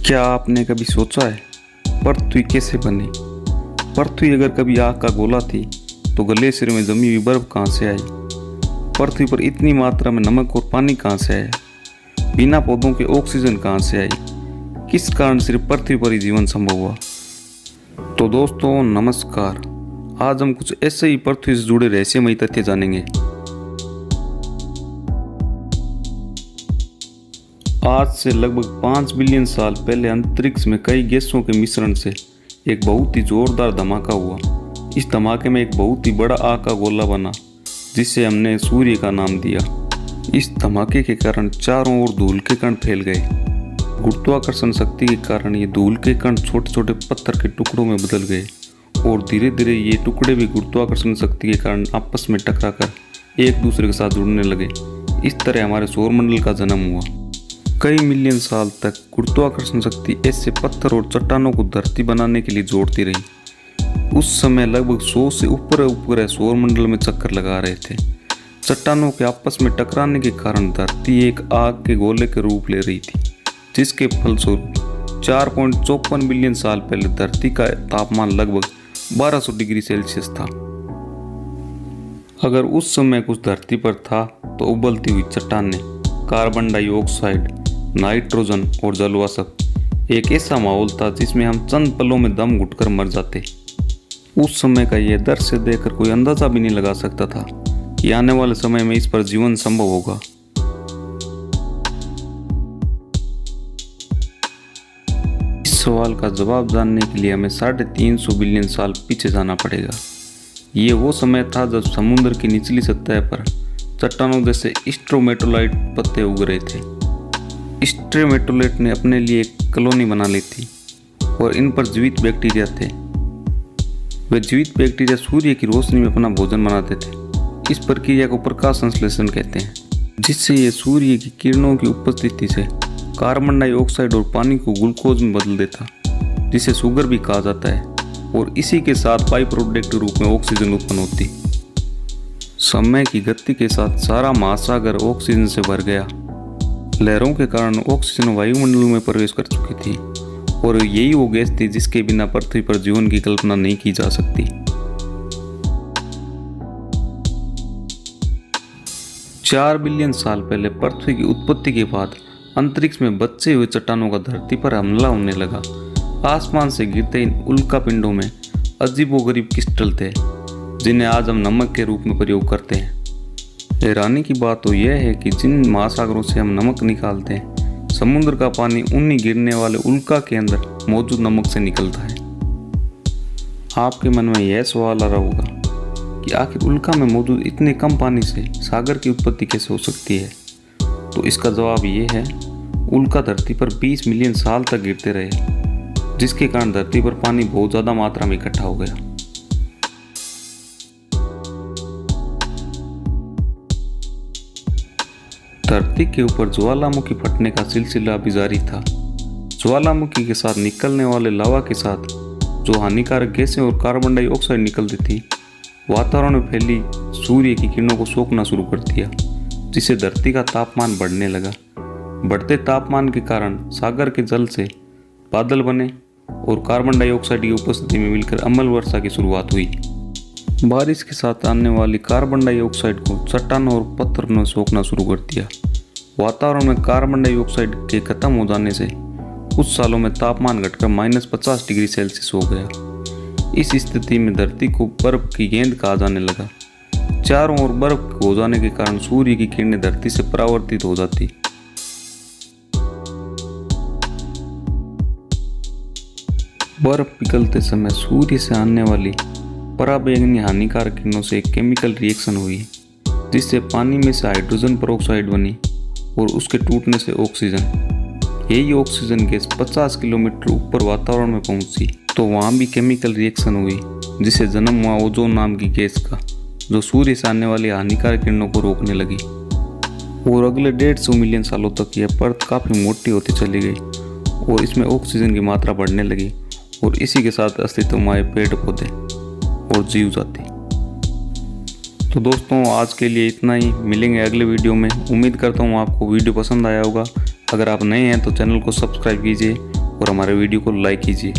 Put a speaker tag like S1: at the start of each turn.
S1: क्या आपने कभी सोचा है पृथ्वी कैसे बनी? पृथ्वी अगर कभी आग का गोला थी तो ग्लेशियर में जमी हुई बर्फ कहाँ से आई? पृथ्वी पर इतनी मात्रा में नमक और पानी कहाँ से आया? बिना पौधों के ऑक्सीजन कहाँ से आई? किस कारण सिर्फ पृथ्वी पर ही जीवन संभव हुआ? तो दोस्तों नमस्कार, आज हम कुछ ऐसे ही पृथ्वी से जुड़े रहस्यमयी तथ्य जानेंगे। आज से लगभग 5 बिलियन साल पहले अंतरिक्ष में कई गैसों के मिश्रण से एक बहुत ही जोरदार धमाका हुआ। इस धमाके में एक बहुत ही बड़ा आग का गोला बना जिसे हमने सूर्य का नाम दिया। इस धमाके के कारण चारों ओर धूल के कण फैल गए। गुरुत्वाकर्षण शक्ति के कारण ये धूल के कण छोटे छोटे पत्थर के टुकड़ों में बदल गए और धीरे धीरे ये टुकड़े भी गुरुत्वाकर्षण शक्ति के कारण आपस में टकराकर एक दूसरे के साथ जुड़ने लगे। इस तरह हमारे सौरमंडल का जन्म हुआ। कई मिलियन साल तक गुरुत्वाकर्षण शक्ति ऐसे पत्थर और चट्टानों को धरती बनाने के लिए जोड़ती रही। उस समय लगभग 100 से ऊपर उपग्रह सौरमंडल में चक्कर लगा रहे थे। चट्टानों के आपस में टकराने के कारण धरती एक आग के गोले के रूप ले रही थी, जिसके फलस्वरूप 4.54 बिलियन साल पहले धरती का तापमान लगभग 1200 डिग्री सेल्सियस था। अगर उस समय कुछ धरती पर था तो उबलती हुई चट्टानें, कार्बन डाइऑक्साइड, नाइट्रोजन और जलवाष्प एक ऐसा माहौल था जिसमें हम चंद पलों में दम घुटकर मर जाते। उस समय का यह दृश्य देखकर कोई अंदाजा भी नहीं लगा सकता था कि आने वाले समय में इस पर जीवन संभव होगा। इस सवाल का जवाब जानने के लिए हमें 350 बिलियन साल पीछे जाना पड़ेगा। ये वो समय था जब समुद्र की निचली सतह पर चट्टानों जैसे स्ट्रोमेटोलाइट पत्ते उग रहे थे। स्ट्रोमेटोलाइट ने अपने लिए एक कॉलोनी बना ली थी और इन पर जीवित बैक्टीरिया थे। वे जीवित बैक्टीरिया सूर्य की रोशनी में अपना भोजन बनाते थे। इस प्रक्रिया को प्रकाश संश्लेषण कहते हैं, जिससे ये सूर्य की किरणों की उपस्थिति से कार्बन डाइऑक्साइड और पानी को ग्लूकोज में बदल देता, जिसे शुगर भी कहा जाता है, और इसी के साथ बाई प्रोडक्ट के रूप में ऑक्सीजन उत्पन्न होती। समय की गति के साथ सारा महासागर ऑक्सीजन से भर गया। लहरों के कारण ऑक्सीजन वायुमंडल में प्रवेश कर चुकी थी और यही वो गैस थी जिसके बिना पृथ्वी पर जीवन की कल्पना नहीं की जा सकती। 4 बिलियन साल पहले पृथ्वी की उत्पत्ति के बाद अंतरिक्ष में बचे हुए चट्टानों का धरती पर हमला होने लगा। आसमान से गिरते इन उल्कापिंडों में अजीबोगरीब क्रिस्टल थे जिन्हें आज हम नमक के रूप में प्रयोग करते हैं। हैरानी की बात तो यह है कि जिन महासागरों से हम नमक निकालते हैं, समुद्र का पानी उन्हीं गिरने वाले उल्का के अंदर मौजूद नमक से निकलता है। आपके मन में यह सवाल आ रहा होगा कि आखिर उल्का में मौजूद इतने कम पानी से सागर की उत्पत्ति कैसे हो सकती है? तो इसका जवाब ये है, उल्का धरती पर 20 मिलियन साल तक गिरते रहे, जिसके कारण धरती पर पानी बहुत ज़्यादा मात्रा में इकट्ठा हो गया। धरती के ऊपर ज्वालामुखी फटने का सिलसिला अभी जारी था। ज्वालामुखी के साथ निकलने वाले लावा के साथ जो हानिकारक गैसें और कार्बन डाइऑक्साइड निकलती थी, वातावरण में फैली सूर्य की किरणों को सोखना शुरू कर दिया, जिससे धरती का तापमान बढ़ने लगा। बढ़ते तापमान के कारण सागर के जल से बादल बने और कार्बन डाइऑक्साइड की उपस्थिति में मिलकर अम्ल वर्षा की शुरुआत हुई। बारिश के साथ आने वाली कार्बन डाइऑक्साइड को चट्टानों और पत्थरों ने सोखना शुरू कर दिया। वातावरण में कार्बन डाइऑक्साइड के खत्म हो जाने से कुछ सालों में तापमान घटकर -50 डिग्री सेल्सियस हो गया। इस स्थिति में धरती को बर्फ की गेंद कहा जाने लगा। चारों ओर बर्फ हो जाने के कारण सूर्य की किरणें धरती से परावर्तित हो जाती। बर्फ पिघलते समय सूर्य से आने वाली पराबैंगनी हानिकारक किरणों से एक केमिकल रिएक्शन हुई, जिससे पानी में से हाइड्रोजन पेरोक्साइड बनी और उसके टूटने से ऑक्सीजन। यही ऑक्सीजन गैस 50 किलोमीटर ऊपर वातावरण में पहुंची तो वहां भी केमिकल रिएक्शन हुई, जिससे जन्म हुआ ओजोन नाम की गैस का, जो सूर्य से आने वाली हानिकारक किरणों को रोकने लगी। और अगले 150 मिलियन सालों तक यह परत काफ़ी मोटी होती चली गई और इसमें ऑक्सीजन की मात्रा बढ़ने लगी और इसी के साथ अस्तित्व में आए पेड़ पौधे और जीव जाति। तो दोस्तों आज के लिए इतना ही। मिलेंगे अगले वीडियो में। उम्मीद करता हूँ आपको वीडियो पसंद आया होगा। अगर आप नए हैं तो चैनल को सब्सक्राइब कीजिए और हमारे वीडियो को लाइक कीजिए।